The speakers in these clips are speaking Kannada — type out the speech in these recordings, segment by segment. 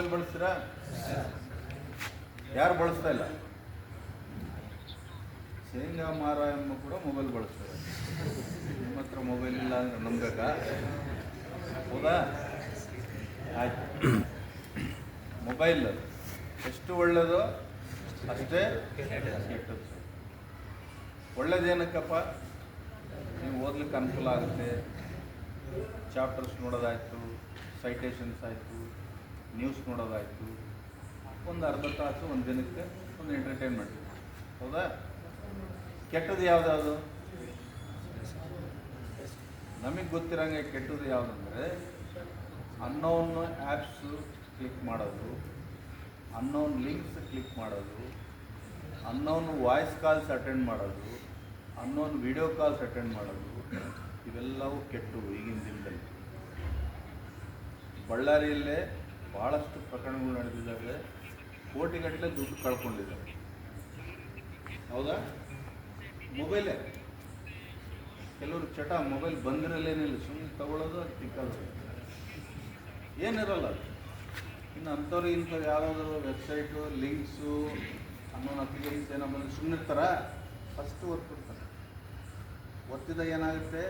ಬಳಸ್ತೀರಾ? ಯಾರು ಬಳಸ್ತಾ ಇಲ್ಲ? ಶೇಂಗಾ ಮಾರಾಯಮ್ಮ ಕೂಡ ಮೊಬೈಲ್ ಬಳಸ್ತಾರೆ. ನಿಮ್ಮ ಹತ್ರ ಮೊಬೈಲ್ ಇಲ್ಲ ಅಂದ್ರೆ ನಂಬೇಕಾ? ಹೌದಾ? ಆಯ್ತು. ಮೊಬೈಲ್ ಎಷ್ಟು ಒಳ್ಳೆಯದೋ ಅಷ್ಟೇ ಕೆಟ್ಟದ್ದು. ಒಳ್ಳೇದೇನಕ್ಕಪ್ಪ, ನೀವು ಓದ್ಲಿಕ್ಕೆ ಅನುಕೂಲ ಆಗುತ್ತೆ. ಚಾಪ್ಟರ್ಸ್ ನೋಡೋದಾಯಿತು, ಸೈಟೇಷನ್ಸ್ ಆಯಿತು, ನ್ಯೂಸ್ ನೋಡೋದಾಯಿತು, ಒಂದು ಅರ್ಧ ತಾಸು ಒಂದು ದಿನಕ್ಕೆ ಒಂದು ಎಂಟರ್ಟೈನ್ಮೆಂಟ್. ಹೌದಾ? ಕೆಟ್ಟದ್ದು ಯಾವುದಾದ್ರು? ನಮಗೆ ಗೊತ್ತಿರೋಂಗೆ ಕೆಟ್ಟದ್ದು ಯಾವುದಂದರೆ ಅನ್ನೋನ್ ಆ್ಯಪ್ಸು ಕ್ಲಿಕ್ ಮಾಡೋದು, ಅನ್ನೋನ್ ಲಿಂಕ್ಸ್ ಕ್ಲಿಕ್ ಮಾಡೋದು, ಅನ್ನೋನ್ ವಾಯ್ಸ್ ಕಾಲ್ಸ್ ಅಟೆಂಡ್ ಮಾಡೋದು, ಅನ್ನೋನ್ ವಿಡಿಯೋ ಕಾಲ್ಸ್ ಅಟೆಂಡ್ ಮಾಡೋದು, ಇವೆಲ್ಲವೂ ಕೆಟ್ಟವು ಈಗಿನ ದಿನದಲ್ಲಿ. ಬಳ್ಳಾರಿಯಲ್ಲೇ ಭಾಳಷ್ಟು ಪ್ರಕರಣಗಳು ನಡೆದಿದ್ದಾವೆ. ಕೋಟಿಗಟ್ಟಲೆ ದುಡ್ಡು ಕಳ್ಕೊಂಡಿದ್ದಾರೆ. ಹೌದಾ? ಮೊಬೈಲೇ ಕೆಲವರು ಚಟ. ಮೊಬೈಲ್ ಬಂದಿರಲ್ಲೇನಿಲ್ಲ, ಸುಮ್ಮನೆ ತಗೊಳ್ಳೋದು, ಅದು ತಿಕ್ಕೋದು, ಏನಿರಲ್ಲ. ಇನ್ನು ಅಂಥವ್ರು ಇಂಥವ್ರು ಯಾವುದಾದ್ರು ವೆಬ್ಸೈಟು ಲಿಂಕ್ಸು ಅನ್ನೋನ್ ಅಪ್ಲಿಕೇಶನ್ಸ್ ಏನೋ ಬಂದು ಸುಮ್ಮನೆ ಇರ್ತಾರ? ಫಸ್ಟು ಒತ್ತಿರ್ತಾರೆ. ಒತ್ತಿದಾಗ ಏನಾಗುತ್ತೆ,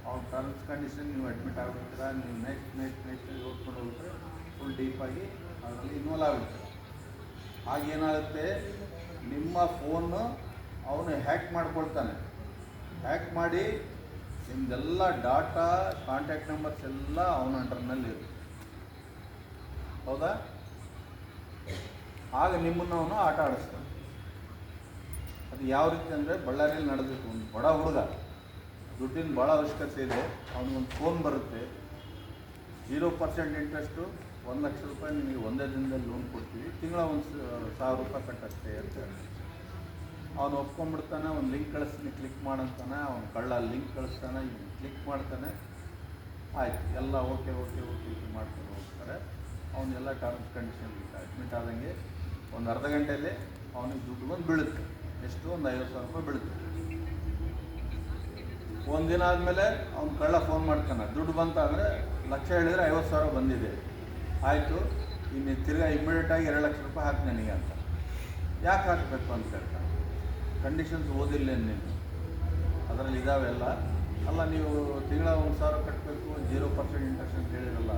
ಅವ್ರ ಟರ್ಮ್ಸ್ ಕಂಡೀಷನ್ ನೀವು ಅಡ್ಮಿಟ್ ಆಗಿಬಿಡ್ತೀರ. ನೀವು ನೆಕ್ಸ್ಟ್ ಓದ್ಕೊಂಡು ಹೋಗ್ಬಿಟ್ರೆ ಫುಲ್ ಡೀಪಾಗಿ ಅದರಲ್ಲಿ ಇನ್ವಾಲ್ವ್ ಆಗಿಬಿಡ್ತೀರ. ಆಗೇನಾಗುತ್ತೆ, ನಿಮ್ಮ ಫೋನು ಅವನು ಹ್ಯಾಕ್ ಮಾಡ್ಕೊಳ್ತಾನೆ. ಹ್ಯಾಕ್ ಮಾಡಿ ನಿಮ್ಮದೆಲ್ಲ ಡಾಟಾ, ಕಾಂಟ್ಯಾಕ್ಟ್ ನಂಬರ್ಸ್ ಎಲ್ಲ ಅವನ ಅಂಡರ್ನಲ್ಲಿ ಇರುತ್ತೆ. ಹೌದಾ? ಆಗ ನಿಮ್ಮನ್ನು ಅವನು ಆಟ ಆಡಿಸ್ತಾನೆ. ಅದು ಯಾವ ರೀತಿ ಅಂದರೆ, ಬಳ್ಳಾರಿಯಲ್ಲಿ ನಡೆದಿತ್ತು. ಒಂದು ಬಡ ಹುಡುಗ, ದುಡ್ಡಿನ ಭಾಳ ಅವಶ್ಯಕತೆ ಇದೆ, ಅವನಿಗೊಂದು ಫೋನ್ ಬರುತ್ತೆ. 0% ಇಂಟ್ರೆಸ್ಟು, 1 ಲಕ್ಷ ರೂಪಾಯಿ ನಿಮಗೆ ಒಂದೇ ದಿನದಲ್ಲಿ ಲೋನ್ ಕೊಡ್ತೀವಿ, ತಿಂಗಳ 1,000 ರೂಪಾಯಿ ಕಟ್ಟಷ್ಟೇ ಅಂತ ಹೇಳಿ ಅವನು ಒಪ್ಕೊಂಡ್ಬಿಡ್ತಾನೆ. ಒಂದು ಲಿಂಕ್ ಕಳಿಸ್ತೀನಿ, ಕ್ಲಿಕ್ ಮಾಡಂತಾನೆ. ಅವನು ಕಳ್ಳ ಲಿಂಕ್ ಕಳಿಸ್ತಾನೆ, ಇವನು ಕ್ಲಿಕ್ ಮಾಡ್ತಾನೆ. ಆಯ್ತು, ಎಲ್ಲ ಓಕೆ ಮಾಡ್ಕೊಂಡು ಹೋಗ್ತಾರೆ. ಅವನ್ನೆಲ್ಲ ಟರ್ಮ್ಸ್ ಕಂಡೀಷನ್ ಅಡ್ಮಿಟ್ ಆದಂಗೆ ಒಂದು ಅರ್ಧ ಗಂಟೆಯಲ್ಲಿ ಅವನಿಗೆ ದುಡ್ಡು ಬಂದು ಬೀಳುತ್ತೆ. ಎಷ್ಟು? ಒಂದು 50,000 ರೂಪಾಯಿ ಬೀಳುತ್ತೆ. ಒಂದು ದಿನ ಆದಮೇಲೆ ಅವ್ನು ಕಳ್ಳ ಫೋನ್ ಮಾಡ್ತಾನೆ, ದುಡ್ಡು ಬಂತ ಅಂದರೆ ಲಕ್ಷ ಹೇಳಿದರೆ 50,000 ಬಂದಿದೆ. ಆಯಿತು, ಇನ್ನು ತಿರ್ಗಾ ಇಮ್ಮಿಡಿಯೇಟಾಗಿ 2 ಲಕ್ಷ ರೂಪಾಯಿ ಹಾಕಿ ನನಗೆ ಅಂತ. ಯಾಕೆ ಹಾಕಬೇಕು ಅಂತ ಹೇಳ್ತಾನೆ. ಕಂಡೀಷನ್ಸ್ ಓದಿಲ್ಲ ನೀನು, ಅದರಲ್ಲಿ ಇದಾವೆಲ್ಲ. ಅಲ್ಲ, ನೀವು ತಿಂಗಳ 1,000 ಕಟ್ಟಬೇಕು, 0% ಇಂಟ್ರೆಸ್ಟ್ ಅಂತ ಹೇಳಿರಲ್ಲ,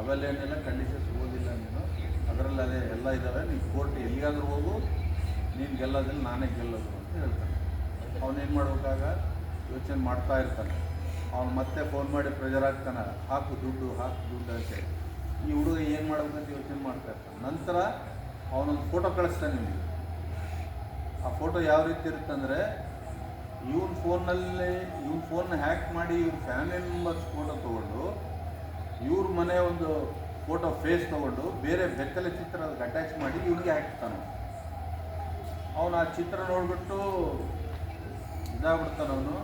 ಅವೆಲ್ಲೇನೆಲ್ಲ ಕಂಡೀಷನ್ಸ್ ಓದಿಲ್ಲ ನೀನು. ಅದರಲ್ಲಿ ಅದೇ ಎಲ್ಲ ಇದ್ದಾವೆ. ನೀವು ಕೋರ್ಟ್ ಎಲ್ಲಿಗಾದರೂ ಹೋಗು, ನೀನು ಗೆಲ್ಲೋದಿಲ್ಲ, ನಾನೇ ಗೆಲ್ಲೋದು ಅಂತ ಹೇಳ್ತಾನೆ. ಅವನೇನು ಮಾಡ್ಬೇಕಾಗ ಯೋಚನೆ ಮಾಡ್ತಾ ಇರ್ತಾನೆ. ಅವನು ಮತ್ತೆ ಫೋನ್ ಮಾಡಿ ಪ್ರೆಷರ್ ಆಗ್ತಾನೆ, ಹಾಕು ದುಡ್ಡು ಅಂತೇಳಿ. ಈ ಹುಡುಗ ಏನು ಮಾಡ್ಬೇಕಂತ ಯೋಚನೆ ಮಾಡ್ತಾ ಇರ್ತಾನೆ. ನಂತರ ಅವನೊಂದು ಫೋಟೋ ಕಳಿಸ್ತಾನೆ ನಿಮಗೆ. ಆ ಫೋಟೋ ಯಾವ ರೀತಿ ಇರುತ್ತಂದರೆ, ಇವನ ಫೋನ್ನ ಹ್ಯಾಕ್ ಮಾಡಿ ಇವ್ರ ಫ್ಯಾಮಿಲಿ ಮೆಂಬರ್ಸ್ ಫೋಟೋ ತೊಗೊಂಡು, ಇವ್ರ ಮನೆ ಒಂದು ಫೋಟೋ ಫೇಸ್ ತೊಗೊಂಡು, ಬೇರೆ ಬೆತ್ತಲೆ ಚಿತ್ರ ಅದಕ್ಕೆ ಅಟ್ಯಾಚ್ ಮಾಡಿ ಇವ್ರಿಗೆ ಹಾಕ್ತಾನೆ. ಅವನು ಆ ಚಿತ್ರ ನೋಡಿಬಿಟ್ಟು ಇದಾಗ್ಬಿಡ್ತಾನೆ. ಅವನು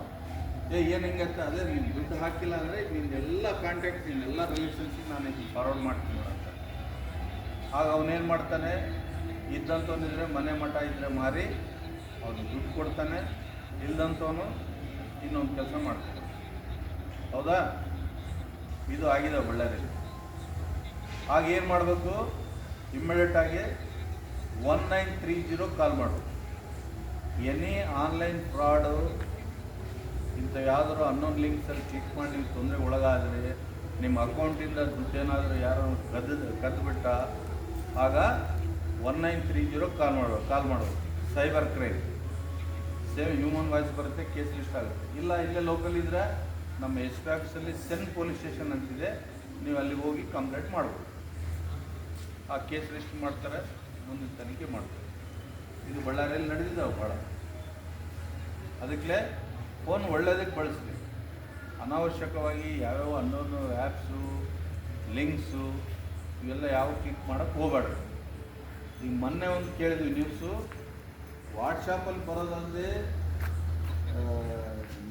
ಏನು ಹಿಂಗೆ ಅಂತ, ಅದೇ ನೀನು ದುಡ್ಡು ಹಾಕಿಲ್ಲ ಅಂದರೆ ನಿನ್ನೆಲ್ಲ ಕಾಂಟ್ಯಾಕ್ಟ್, ನಿನ್ನೆಲ್ಲ ರಿಲೇಷನ್ಸಿಗೆ ನಾನು ಈಗ ಫಾರ್ವರ್ಡ್ ಮಾಡ್ತೀನಿ ಅಂತ. ಆಗ ಅವನೇನು ಮಾಡ್ತಾನೆ, ಇದ್ದಂಥವನಿದ್ರೆ ಮನೆ ಮಠ ಇದ್ದರೆ ಮಾರಿ ಅವನು ದುಡ್ಡು ಕೊಡ್ತಾನೆ, ಇಲ್ದಂಥವನು ಇನ್ನೊಂದು ಕೆಲಸ ಮಾಡ್ತಾನೆ. ಹೌದಾ? ಇದು ಆಗಿದೆ ಬಳ್ಳಾರಿಯಲ್ಲಿ. ಆಗ ಏನು ಮಾಡಬೇಕು, ಇಮ್ಮಿಡಿಯೇಟಾಗಿ 1930 ಕಾಲ್ ಮಾಡಬೇಕು. ಎನಿ ಆನ್ಲೈನ್ ಫ್ರಾಡು, ಇಂಥ ಯಾವುದಾದ್ರು ಅನ್ನೋನ್ ಲಿಂಕ್ಸಲ್ಲಿ ಕ್ಲಿಕ್ ಮಾಡಿ ನೀವು ತೊಂದರೆ ಒಳಗಾದರೆ, ನಿಮ್ಮ ಅಕೌಂಟಿಂದ ದುಡ್ಡೇನಾದರೂ ಯಾರೋ ಕದ್ದುಬಿಟ್ಟ, ಆಗ 1930 ಕಾಲ್ ಮಾಡಬೇಕು. Cyber crime, same human voice ಬರುತ್ತೆ, ಕೇಸ್ ಲಿಸ್ಟ್ ಆಗುತ್ತೆ. ಇಲ್ಲ ಇಲ್ಲೇ ಲೋಕಲ್ ಇದ್ದರೆ ನಮ್ಮ SP ಆಫೀಸಲ್ಲಿ ಸೆನ್ ಪೊಲೀಸ್ ಸ್ಟೇಷನ್ ಅಂತಿದೆ, ನೀವು ಅಲ್ಲಿಗೆ ಹೋಗಿ ಕಂಪ್ಲೇಂಟ್ ಮಾಡ್ಬೋದು. ಆ ಕೇಸ್ ಲಿಸ್ಟ್ ಮಾಡ್ತಾರೆ, ಮುಂದಿನ ತನಿಖೆ ಮಾಡ್ತಾರೆ. ಇದು ಬಳ್ಳಾರಿಯಲ್ಲಿ ನಡೆದಿದ್ದಾವೆ ಭಾಳ. ಅದಕ್ಕೆ ಫೋನ್ ಒಳ್ಳೆಯದಕ್ಕೆ ಬಳಸಲಿ. ಅನಾವಶ್ಯಕವಾಗಿ ಯಾವ್ಯಾವ ಅನ್ನೋನು ಆ್ಯಪ್ಸು ಲಿಂಕ್ಸು ಇವೆಲ್ಲ ಯಾವ ಕ್ಲಿಕ್ ಮಾಡೋಕ್ಕೆ ಹೋಗಬೇಡ್ರಿ. ಈಗ ಮೊನ್ನೆ ಒಂದು ಕೇಳಿದ್ವಿ ನ್ಯೂಸು, ವಾಟ್ಸಪ್ಪಲ್ಲಿ ಬರೋದಲ್ಲದೆ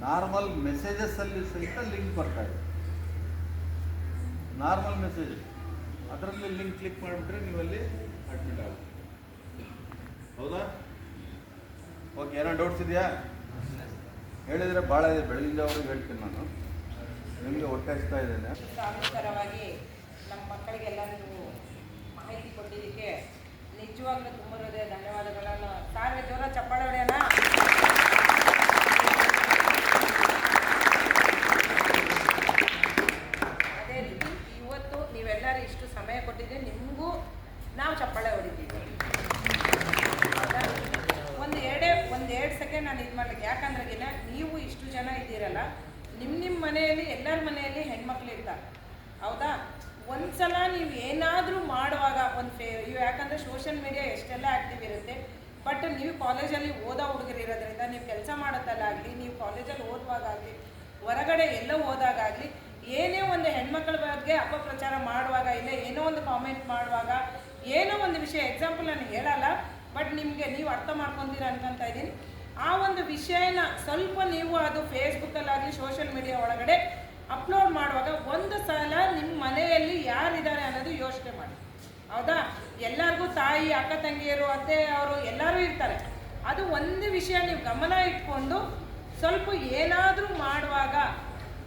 ನಾರ್ಮಲ್ ಮೆಸೇಜಸ್ಸಲ್ಲಿ ಸಹಿತ ಲಿಂಕ್ ಬರ್ತಾಯಿದೆ. ನಾರ್ಮಲ್ ಮೆಸೇಜ್, ಅದರಲ್ಲಿ ಲಿಂಕ್ ಕ್ಲಿಕ್ ಮಾಡಿಬಿಟ್ರೆ ನೀವಲ್ಲಿ ಅಡ್ಮಿಟ್ ಆಗುತ್ತೆ. ಹೌದಾ? ಓಕೆ, ಏನೋ ಡೌಟ್ಸ್ ಇದೆಯಾ? ಹೇಳಿದರೆ ಭಾಳ ಇದೆ. ಬೆಳಗಿಂದವರೆಗೆ ಹೇಳ್ತೀನಿ ನಾನು, ನಿಮಗೆ ಹೊಟ್ಟೆ ಹಚ್ತಾ ಇದ್ದೇನೆ. ಸಾಮೂಹಿಕವಾಗಿ ನಮ್ಮ ಮಕ್ಕಳಿಗೆಲ್ಲ ನೀವು ನಿಜವಾಗ್ಲೂ ತುಂಬ ಹೃದಯ ಧನ್ಯವಾದಗಳನ್ನು. ಸಾರ್ವೆ ಜೋರ ಚಪ್ಪಾಳೆ ಹೊಡೆಯೋಣ. ಅದೇ ರೀತಿ ಇವತ್ತು ನೀವೆಲ್ಲರೂ ಇಷ್ಟು ಸಮಯ ಕೊಟ್ಟಿದ್ದೀವಿ, ನಿಮಗೂ ನಾವು ಚಪ್ಪಾಳೆ ಹೊಡಿತೀವಿ. ಒಂದೆರಡು ಸೆಕೆಂಡ್ ನಾನು ಇದು ಮಾಡ್ಲಿಕ್ಕೆ, ಯಾಕಂದ್ರೆಗಿನ ನೀವು ಇಷ್ಟು ಜನ ಇದ್ದೀರಲ್ಲ, ನಿಮ್ಮ ಮನೆಯಲ್ಲಿ ಎಲ್ಲರ ಮನೆಯಲ್ಲಿ ಹೆಣ್ಮಕ್ಳು ಇರ್ತಾರೆ, ಹೌದಾ? ಒಂದ್ಸಲ ನೀವು ಏನಾದರೂ ಮಾಡುವಾಗ ಯಾಕಂದರೆ ಸೋಷಿಯಲ್ ಮೀಡಿಯಾ ಎಷ್ಟೆಲ್ಲ ಆ್ಯಕ್ಟಿವ್ ಇರುತ್ತೆ, ಬಟ್ ನೀವು ಕಾಲೇಜಲ್ಲಿ ಓದೋ ಹುಡುಗರು ಇರೋದ್ರಿಂದ ನೀವು ಕೆಲಸ ಮಾಡೋದಲ್ಲಾಗಲಿ, ನೀವು ಕಾಲೇಜಲ್ಲಿ ಓದುವಾಗಲಿ, ಹೊರಗಡೆ ಎಲ್ಲೋ ಹೋದಾಗಲಿ, ಏನೇ ಒಂದು ಹೆಣ್ಮಕ್ಳ ಬಗ್ಗೆ ಅಪಪ್ರಚಾರ ಮಾಡುವಾಗ, ಇಲ್ಲ ಏನೋ ಒಂದು ಕಾಮೆಂಟ್ ಮಾಡುವಾಗ, ಏನೋ ಒಂದು ವಿಷಯ, ಎಕ್ಸಾಂಪಲ್ ನಾನು ಹೇಳಲ್ಲ, ಬಟ್ ನಿಮಗೆ ನೀವು ಅರ್ಥ ಮಾಡ್ಕೊತೀರ ಅನ್ಕೊತಾ ಇದ್ದೀನಿ. ಆ ಒಂದು ವಿಷಯನ ಸ್ವಲ್ಪ ನೀವು ಅದು ಫೇಸ್ಬುಕ್ಕಲ್ಲಾಗಲಿ ಸೋಷಿಯಲ್ ಮೀಡಿಯಾ ಒಳಗಡೆ ಅಪ್ಲೋಡ್ ಮಾಡುವಾಗ ಒಂದು ಸಲ ನಿಮ್ಮ ಮನೆಯಲ್ಲಿ ಯಾರಿದ್ದಾರೆ ಅನ್ನೋದು ಯೋಚನೆ ಮಾಡಿ, ಹೌದಾ? ಎಲ್ಲರಿಗೂ ತಾಯಿ, ಅಕ್ಕ ತಂಗಿಯರು, ಅತ್ತೆ ಅವರು ಎಲ್ಲರೂ ಇರ್ತಾರೆ. ಅದು ಒಂದು ವಿಷಯ ನೀವು ಗಮನ ಇಟ್ಕೊಂಡು ಸ್ವಲ್ಪ ಏನಾದರೂ ಮಾಡುವಾಗ,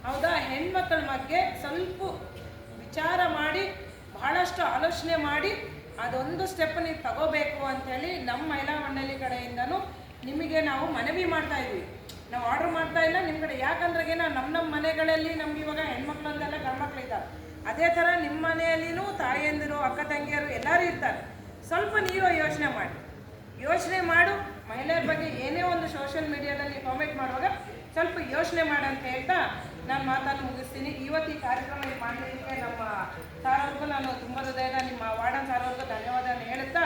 ಹೌದಾ, ಹೆಣ್ಮಕ್ಳ ಬಗ್ಗೆ ಸ್ವಲ್ಪ ವಿಚಾರ ಮಾಡಿ, ಬಹಳಷ್ಟು ಆಲೋಚನೆ ಮಾಡಿ ಅದೊಂದು ಸ್ಟೆಪ್ ನೀವು ತಗೋಬೇಕು ಅಂಥೇಳಿ ನಮ್ಮ ಮಹಿಳಾ ಮಂಡಳಿ ಕಡೆಯಿಂದನೂ ನಿಮಗೆ ನಾವು ಮನವಿ ಮಾಡ್ತಾ ಇದ್ವಿ. ನಾವು ಆರ್ಡ್ರ್ ಮಾಡ್ತಾ ಇಲ್ಲ ನಿಮ್ಮ ಕಡೆ, ಯಾಕಂದ್ರೆಗೆ ನಮ್ಮ ಮನೆಗಳಲ್ಲಿ ನಮ್ಗೆ ಇವಾಗ ಹೆಣ್ಮಕ್ಳು ಅಂತೆಲ್ಲ ಗಂಡ್ಮಕ್ಳು ಇದ್ದಾರೆ. ಅದೇ ಥರ ನಿಮ್ಮ ಮನೆಯಲ್ಲಿನೂ ತಾಯಿಯಂದಿರು, ಅಕ್ಕ ತಂಗಿಯರು ಎಲ್ಲರೂ ಇರ್ತಾರೆ. ಸ್ವಲ್ಪ ನೀವು ಯೋಚನೆ ಮಾಡು. ಮಹಿಳೆಯರ ಬಗ್ಗೆ ಏನೇ ಒಂದು ಸೋಷಿಯಲ್ ಮೀಡಿಯಾದಲ್ಲಿ ಕಾಮೆಂಟ್ ಮಾಡುವಾಗ ಸ್ವಲ್ಪ ಯೋಚನೆ ಮಾಡಿ ಅಂತ ಹೇಳ್ತಾ ನಾನು ಮಾತನ್ನು ಮುಗಿಸ್ತೀನಿ. ಇವತ್ತು ಈ ಕಾರ್ಯಕ್ರಮ ಮಾಡಲಿಕ್ಕೆ ನಮ್ಮ ಸಾರವ್ರಿಗೂ ನಾನು ತುಂಬ ಹೃದಯದ, ನಿಮ್ಮ ವಾರ್ಡನ್ ಸಾರವ್ರಿಗೂ ಧನ್ಯವಾದವನ್ನು ಹೇಳುತ್ತಾ,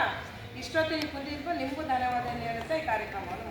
ಇಷ್ಟೊತ್ತು ನೀವು ಕುಂದಿದ್ದಕ್ಕೂ ನಿಮಗೂ ಧನ್ಯವಾದವನ್ನು ಹೇಳುತ್ತಾ ಈ ಕಾರ್ಯಕ್ರಮವನ್ನು